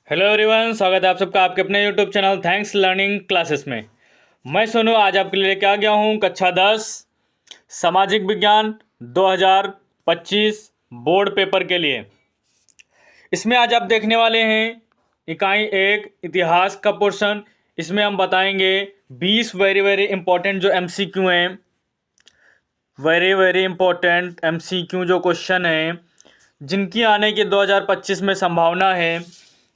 Hello everyone, स्वागत है आप सबका आपके अपने YouTube channel thanks learning classes में। मैं सोनू आज आपके लिए लेके आ गया हूँ कक्षा 10 सामाजिक विज्ञान 2025 बोर्ड पेपर के लिए। इसमें आज आप देखने वाले हैं इकाई 1 इतिहास का पोर्शन। इसमें हम बताएंगे 20 वेरी वेरी इंपॉर्टेंट जो एमसीक्यू हैं, वेरी वेरी इंपॉर्टेंट एमसीक्यू जो क्वेश्चन हैं जिनकी आने की 2025 में संभावना है।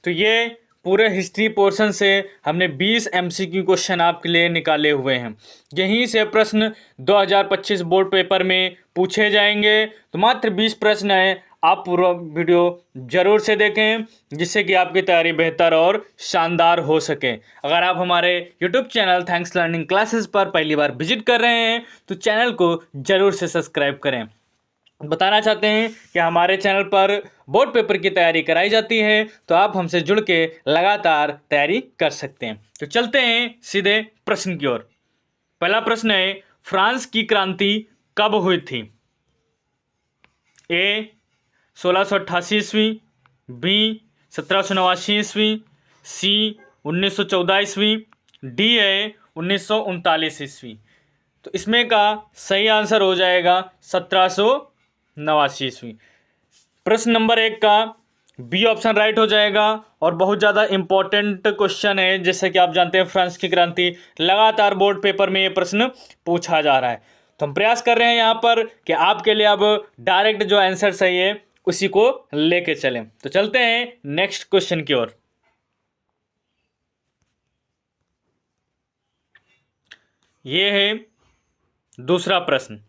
तो ये पूरे हिस्ट्री पोर्शन से हमने 20 एमसीक्यू क्वेश्चन आपके लिए निकाले हुए हैं। यहीं से प्रश्न 2025 बोर्ड पेपर में पूछे जाएंगे। तो मात्र 20 प्रश्न हैं, आप पूरा वीडियो ज़रूर से देखें जिससे कि आपकी तैयारी बेहतर और शानदार हो सके। अगर आप हमारे YouTube channel thanks learning classes पर पहली बार विजिट कर रहे हैं तो चैनल को ज़रूर से सब्सक्राइब करें। बताना चाहते हैं कि हमारे चैनल पर बोर्ड पेपर की तैयारी कराई जाती है, तो आप हमसे जुड़ के लगातार तैयारी कर सकते हैं। तो चलते हैं सीधे प्रश्न की ओर। पहला प्रश्न है, फ्रांस की क्रांति कब हुई थी? ए 1688 ईस्वी, बी 1789 ईस्वी, सी 1914 ईस्वी, डी है 1939 ईस्वी। तो इसमें का सही आंसर हो जाएगा 1789 ईस्वी। प्रश्न नंबर 1 का बी ऑप्शन राइट हो जाएगा और बहुत ज़्यादा इंपॉर्टेंट क्वेश्चन है। जैसे कि आप जानते हैं फ्रांस की क्रांति लगातार बोर्ड पेपर में ये प्रश्न पूछा जा रहा है। तो हम प्रयास कर रहे हैं यहाँ पर कि आपके लिए अब डायरेक्ट जो आंसर सही है उसी को लेके चलें। तो चलते हैं नेक्स्ट क्वेश्चन की ओर। ये है दूसरा प्रश्न,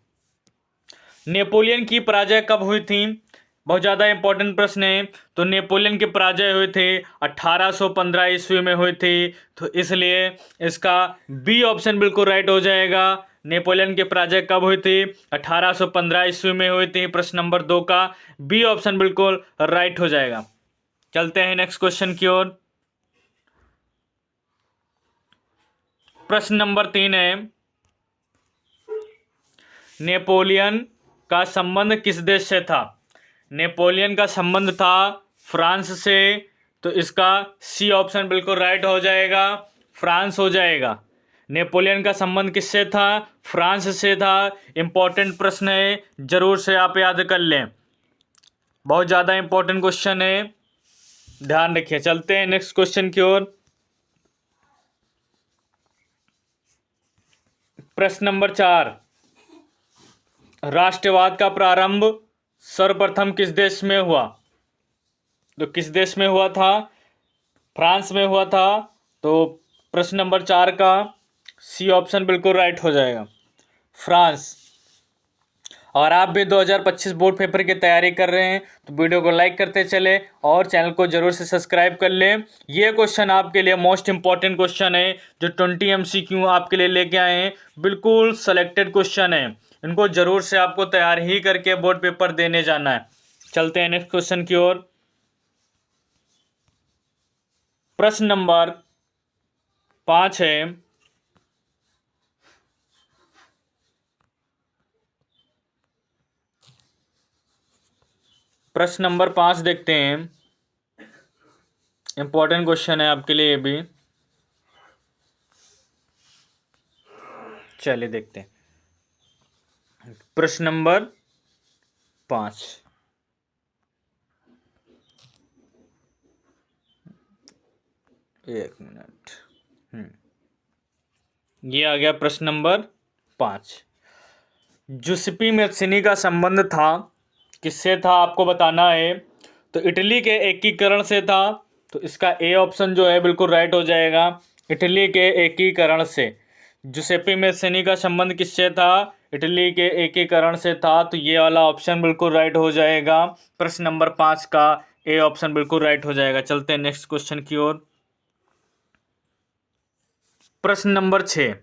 नेपोलियन की पराजय कब हुई थी? बहुत ज़्यादा इंपॉर्टेंट प्रश्न है। तो नेपोलियन की पराजय हुई थी 1815 ईस्वी में हुई थी, तो इसलिए इसका बी ऑप्शन बिल्कुल राइट हो जाएगा। नेपोलियन की पराजय कब हुई थी? 1815 ईस्वी में हुई थी। प्रश्न नंबर 2 का बी ऑप्शन बिल्कुल राइट हो जाएगा। चलते हैं नेक्स्ट क्वेश्चन की ओर। प्रश्न नंबर 3 है, नेपोलियन का संबंध किस देश से था? नेपोलियन का संबंध था फ्रांस से, तो इसका सी ऑप्शन बिल्कुल राइट हो जाएगा, फ्रांस हो जाएगा। नेपोलियन का संबंध किससे था? फ्रांस से था। इंपॉर्टेंट प्रश्न है, जरूर से आप याद कर लें, बहुत ज़्यादा इंपॉर्टेंट क्वेश्चन है, ध्यान रखिए। चलते हैं नेक्स्ट क्वेश्चन की ओर। प्रश्न नंबर 4, राष्ट्रवाद का प्रारंभ सर्वप्रथम किस देश में हुआ? तो किस देश में हुआ था? फ्रांस में हुआ था। तो प्रश्न नंबर 4 का सी ऑप्शन बिल्कुल राइट हो जाएगा, फ्रांस। और आप भी 2025 बोर्ड पेपर की तैयारी कर रहे हैं तो वीडियो को लाइक करते चले और चैनल को जरूर से सब्सक्राइब कर लें। ये क्वेश्चन आपके लिए मोस्ट इंपॉर्टेंट क्वेश्चन है जो 20 एमसीक्यू आपके लिए लेके आए हैं। बिल्कुल सेलेक्टेड क्वेश्चन है, इनको जरूर से आपको तैयार ही करके बोर्ड पेपर देने जाना है। चलते हैं नेक्स्ट क्वेश्चन की ओर। प्रश्न नंबर 5 है, प्रश्न नंबर 5 देखते हैं। इंपॉर्टेंट क्वेश्चन है आपके लिए ये भी, चलिए देखते हैं। प्रश्न नंबर 5, एक मिनट, ये आ गया प्रश्न नंबर 5। जुसेपी मैत्सिनी का संबंध था किससे था आपको बताना है। तो इटली के एकीकरण से था, तो इसका ए ऑप्शन जो है बिल्कुल राइट हो जाएगा, इटली के एकीकरण से। जुसेपी मैत्सिनी का संबंध किससे था? इटली के एकीकरण से था, तो ये वाला ऑप्शन बिल्कुल राइट हो जाएगा। प्रश्न नंबर 5 का ए ऑप्शन बिल्कुल राइट हो जाएगा। चलते हैं नेक्स्ट क्वेश्चन की ओर। प्रश्न नंबर 6,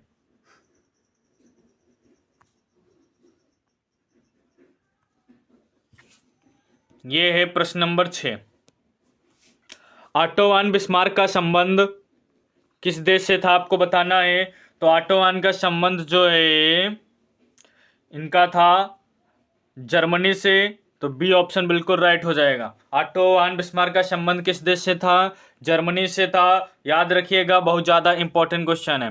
ये है प्रश्न नंबर 6, ऑटोवान बिस्मार्क का संबंध किस देश से था आपको बताना है। तो ऑटोवान का संबंध जो है इनका था जर्मनी से, तो बी ऑप्शन बिल्कुल राइट हो जाएगा। ऑटो वान बिस्मार्क का संबंध किस देश से था? जर्मनी से था। याद रखिएगा, बहुत ज़्यादा इंपॉर्टेंट क्वेश्चन है।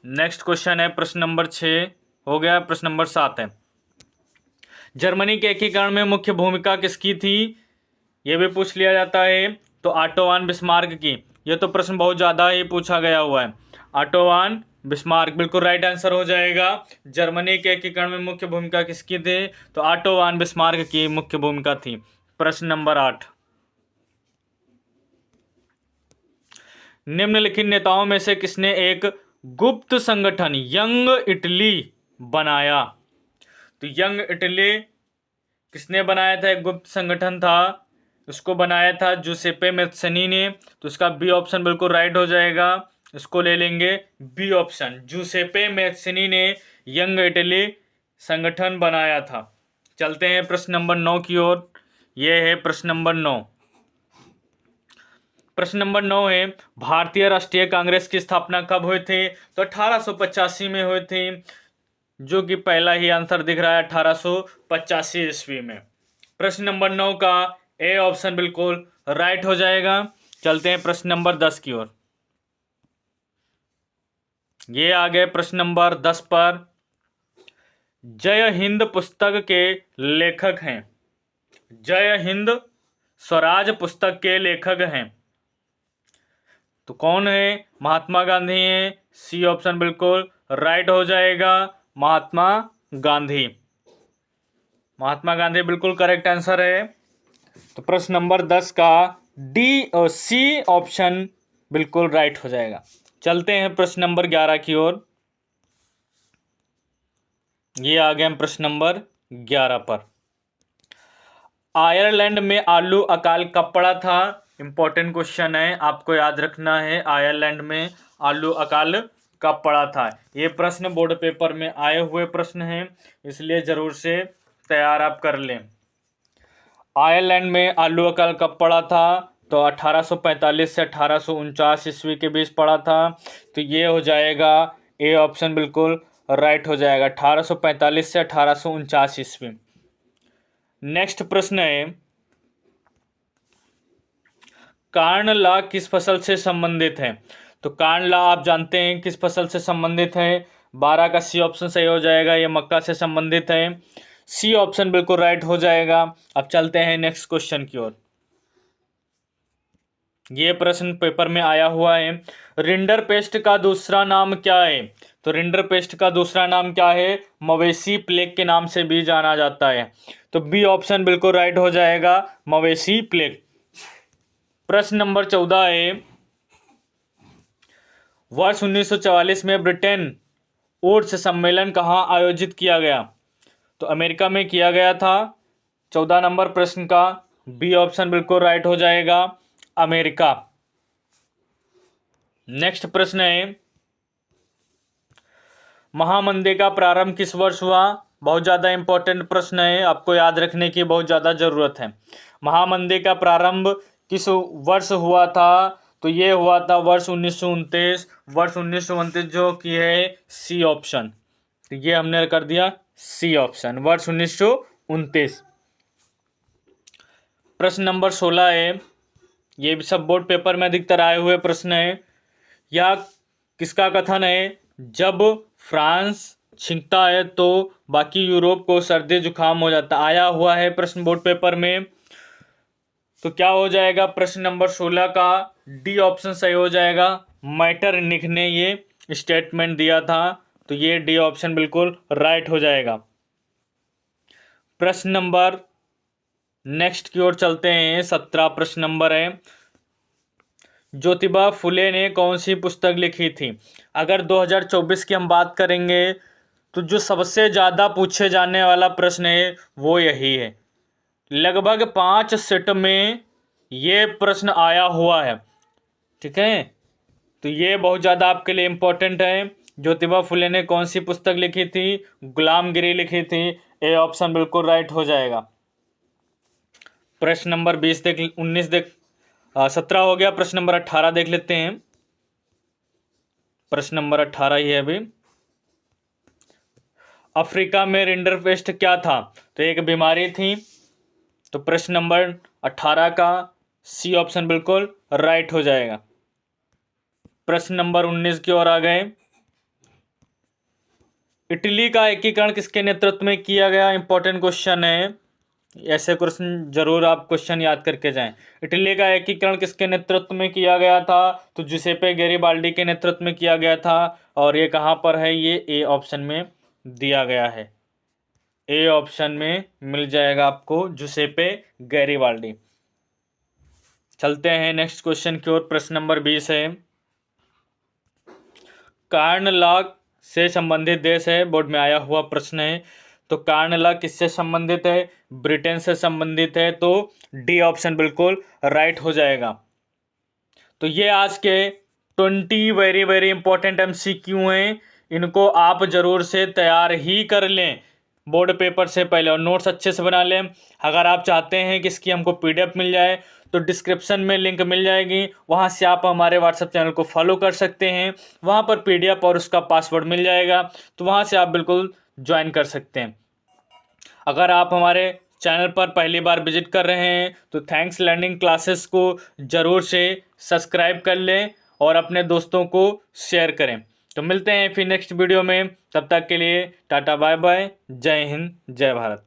नेक्स्ट क्वेश्चन है प्रश्न नंबर 6 हो गया, प्रश्न नंबर 7 है। जर्मनी के एकीकरण में मुख्य भूमिका किसकी थी? ये भी पूछ लिया जाता है। तो ऑटो वान बिस्मार्क की। ये तो प्रश्न बहुत ज़्यादा ही पूछा गया हुआ है। ऑटो वान बिस्मार्क बिल्कुल राइट आंसर हो जाएगा। जर्मनी के एकीकरण में मुख्य भूमिका किसकी थी? तो ऑटो वान बिस्मार्क की मुख्य भूमिका थी। प्रश्न नंबर 8, निम्नलिखित नेताओं में से किसने एक गुप्त संगठन यंग इटली बनाया? तो यंग इटली किसने बनाया था? एक गुप्त संगठन था, उसको बनाया था जूसेप्पे मैत्सनी ने। तो इसका बी ऑप्शन बिल्कुल राइट हो जाएगा। इसको ले लेंगे बी ऑप्शन, जूसेप्पे मैत्सनी ने यंग इटली संगठन बनाया था। चलते हैं प्रश्न नंबर 9 की ओर। यह है प्रश्न नंबर 9। प्रश्न नंबर 9 है, भारतीय राष्ट्रीय कांग्रेस की स्थापना कब हुई थी? तो 1885 में हुई थी, जो कि पहला ही आंसर दिख रहा है 1885 ईस्वी में। प्रश्न नंबर 9 का ए ऑप्शन बिल्कुल राइट हो जाएगा। चलते हैं प्रश्न नंबर 10 की ओर। ये आ गए प्रश्न नंबर 10 पर। जय हिंद पुस्तक के लेखक हैं। जय हिंद स्वराज पुस्तक के लेखक हैं तो कौन है? महात्मा गांधी हैं। सी ऑप्शन बिल्कुल राइट हो जाएगा, महात्मा गांधी। महात्मा गांधी बिल्कुल करेक्ट आंसर है। तो प्रश्न नंबर 10 का डी और सी ऑप्शन बिल्कुल राइट हो जाएगा। चलते हैं प्रश्न नंबर 11 की ओर। ये आ गए हम प्रश्न नंबर 11 पर। आयरलैंड में आलू अकाल कब पड़ा था? इंपॉर्टेंट क्वेश्चन है, आपको याद रखना है। आयरलैंड में आलू अकाल कब पड़ा था? ये प्रश्न बोर्ड पेपर में आए हुए प्रश्न हैं, इसलिए जरूर से तैयार आप कर लें। आयरलैंड में आलू अकाल कब पड़ा था? तो 1845 से 1849 ईस्वी के बीच पड़ा था। तो ये हो जाएगा ए ऑप्शन बिल्कुल राइट हो जाएगा, 1845 से 1849 ईस्वी। नेक्स्ट प्रश्न है, कार्न लॉ किस फसल से संबंधित है? तो कार्न लॉ आप जानते हैं किस फसल से संबंधित है। 12 का सी ऑप्शन सही हो जाएगा, ये मक्का से संबंधित है। सी ऑप्शन बिल्कुल राइट हो जाएगा। अब चलते हैं नेक्स्ट क्वेश्चन की ओर। ये प्रश्न पेपर में आया हुआ है, रिंडर पेस्ट का दूसरा नाम क्या है? तो रिंडर पेस्ट का दूसरा नाम क्या है? मवेशी प्लेग के नाम से भी जाना जाता है। तो बी ऑप्शन बिल्कुल राइट हो जाएगा, मवेशी प्लेग। प्रश्न नंबर 14 है, वर्ष 1944 में ब्रिटेन वुड्स सम्मेलन कहाँ आयोजित किया गया? तो अमेरिका में किया गया था। 14 नंबर प्रश्न का बी ऑप्शन बिल्कुल राइट हो जाएगा, अमेरिका। नेक्स्ट प्रश्न है, महामंदी का प्रारंभ किस वर्ष हुआ? बहुत ज़्यादा इंपॉर्टेंट प्रश्न है, आपको याद रखने की बहुत ज़्यादा ज़रूरत है। महामंदी का प्रारंभ किस वर्ष हुआ था? तो ये हुआ था वर्ष 1929। वर्ष 1929 जो कि है सी ऑप्शन। तो ये हमने कर दिया सी ऑप्शन, वर्ष 1929। प्रश्न नंबर 16 है, ये भी सब बोर्ड पेपर में अधिकतर आए हुए प्रश्न है। यह किसका कथन है? जब फ्रांस छींकता है तो बाकी यूरोप को सर्दी जुकाम हो जाता। आया हुआ है प्रश्न बोर्ड पेपर में। तो क्या हो जाएगा? प्रश्न नंबर 16 का डी ऑप्शन सही हो जाएगा, मैटरनिख ने ये स्टेटमेंट दिया था। तो ये डी ऑप्शन बिल्कुल राइट हो जाएगा। प्रश्न नंबर नेक्स्ट की ओर चलते हैं। 17 प्रश्न नंबर है, ज्योतिबा फुले ने कौन सी पुस्तक लिखी थी? अगर 2024 की हम बात करेंगे तो जो सबसे ज़्यादा पूछे जाने वाला प्रश्न है वो यही है। लगभग 5 सेट में ये प्रश्न आया हुआ है, ठीक है। तो ये बहुत ज़्यादा आपके लिए इम्पोर्टेंट है। ज्योतिबा फुले ने कौन सी पुस्तक लिखी थी? गुलामगिरी लिखी थी। ए ऑप्शन बिल्कुल राइट हो जाएगा। प्रश्न नंबर 20 देख 19 देख 17 हो गया। प्रश्न नंबर 18 देख लेते हैं। प्रश्न नंबर 18 ही है अभी। अफ्रीका में रिंडरपेस्ट क्या था? तो एक बीमारी थी तो प्रश्न नंबर 18 का सी ऑप्शन बिल्कुल राइट हो जाएगा। प्रश्न नंबर 19 की ओर आ गए। इटली का एकीकरण किसके नेतृत्व में किया गया? इंपॉर्टेंट क्वेश्चन है, ऐसे क्वेश्चन जरूर आप क्वेश्चन याद करके जाएं। इटली का एकीकरण किसके नेतृत्व में किया गया था? तो जुसेपे गैरिबाल्डी के नेतृत्व में किया गया था। और ये कहाँ पर है? ये ए ऑप्शन में दिया गया है। ए ऑप्शन में मिल जाएगा आपको जुसेपे गैरिबाल्डी। चलते हैं नेक्स्ट क्वेश्चन की ओर। प्रश्न नंबर 20 है, कार्नलाग से संबंधित देश है, बोर्ड में आया हुआ प्रश्न है। तो कार्नलाग किससे संबंधित है? ब्रिटेन से संबंधित है। तो डी ऑप्शन बिल्कुल राइट हो जाएगा। तो ये आज के 20 वेरी वेरी इंपॉर्टेंट MCQ हैं, इनको आप जरूर से तैयार ही कर लें बोर्ड पेपर से पहले और नोट्स अच्छे से बना लें। अगर आप चाहते हैं कि इसकी हमको PDF मिल जाए तो डिस्क्रिप्शन में लिंक मिल जाएगी, वहाँ से आप हमारे WhatsApp चैनल को फॉलो कर सकते हैं। वहाँ पर PDF और उसका पासवर्ड मिल जाएगा, तो वहाँ से आप बिल्कुल ज्वाइन कर सकते हैं। अगर आप हमारे चैनल पर पहली बार विजिट कर रहे हैं तो थैंक्स लर्निंग क्लासेस को ज़रूर से सब्सक्राइब कर लें और अपने दोस्तों को शेयर करें। तो मिलते हैं फिर नेक्स्ट वीडियो में, तब तक के लिए टाटा बाय बाय, जय हिंद जय भारत।